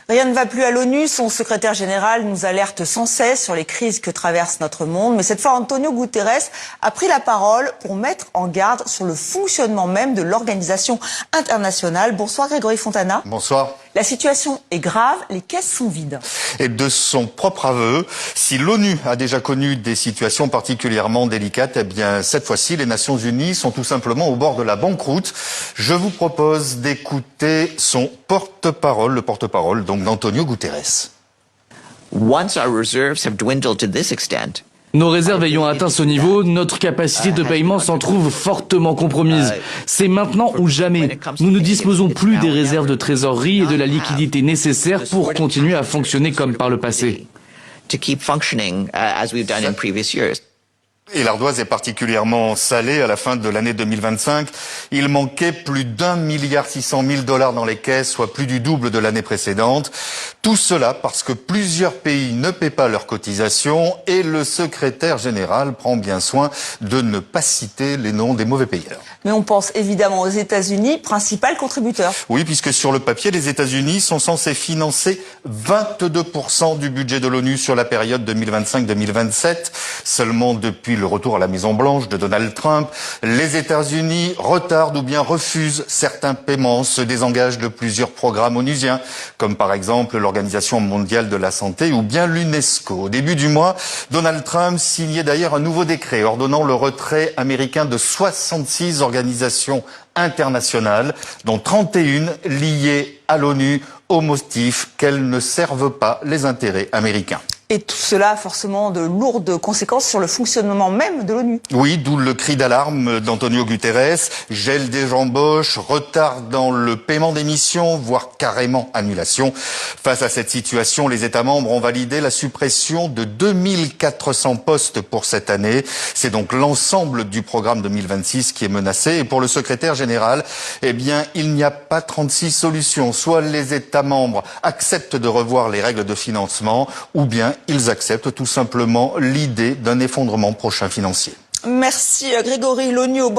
Rien ne va plus à l'ONU. Son secrétaire général nous alerte sans cesse sur les crises que traverse notre monde. Mais cette fois, Antonio Guterres a pris la parole pour mettre en garde sur le fonctionnement même de l'organisation internationale. Bonsoir Grégory Fontana. Bonsoir. La situation est grave, les caisses sont vides. Et de son propre aveu, si l'ONU a déjà connu des situations particulièrement délicates, eh bien cette fois-ci, les Nations Unies sont tout simplement au bord de la banqueroute. Je vous propose d'écouter son porte-parole, le porte-parole donc d'Antonio Guterres. Once our reserves have dwindled to this extent, nos réserves ayant atteint ce niveau, notre capacité de paiement s'en trouve fortement compromise. C'est maintenant ou jamais. Nous ne disposons plus des réserves de trésorerie et de la liquidité nécessaire pour continuer à fonctionner comme par le passé. to keep functioning as we've done in previous years. Et l'ardoise est particulièrement salée à la fin de l'année 2025. Il manquait plus d'1,6 milliard dans les caisses, soit plus du double de l'année précédente. Tout cela parce que plusieurs pays ne paient pas leurs cotisations et le secrétaire général prend bien soin de ne pas citer les noms des mauvais payeurs. Mais on pense évidemment aux États-Unis, principal contributeur. Oui, puisque sur le papier, les États-Unis sont censés financer 22% du budget de l'ONU sur la période 2025-2027. Seulement depuis le retour à la Maison-Blanche de Donald Trump, les États-Unis retardent ou bien refusent certains paiements, se désengagent de plusieurs programmes onusiens, comme par exemple l'Organisation mondiale de la santé ou bien l'UNESCO. Au début du mois, Donald Trump signait d'ailleurs un nouveau décret ordonnant le retrait américain de 66 organisations internationales, dont 31 liées à l'ONU au motif qu'elles ne servent pas les intérêts américains. Et tout cela a forcément de lourdes conséquences sur le fonctionnement même de l'ONU. Oui, d'où le cri d'alarme d'Antonio Guterres, gel des embauches, retard dans le paiement des missions, voire carrément annulation. Face à cette situation, les États membres ont validé la suppression de 2400 postes pour cette année. C'est donc l'ensemble du programme 2026 qui est menacé. Et pour le secrétaire général, eh bien, il n'y a pas 36 solutions. Soit les États membres acceptent de revoir les règles de financement, ou bien ils acceptent tout simplement l'idée d'un effondrement prochain financier. Merci Grégory. L'ONU au bord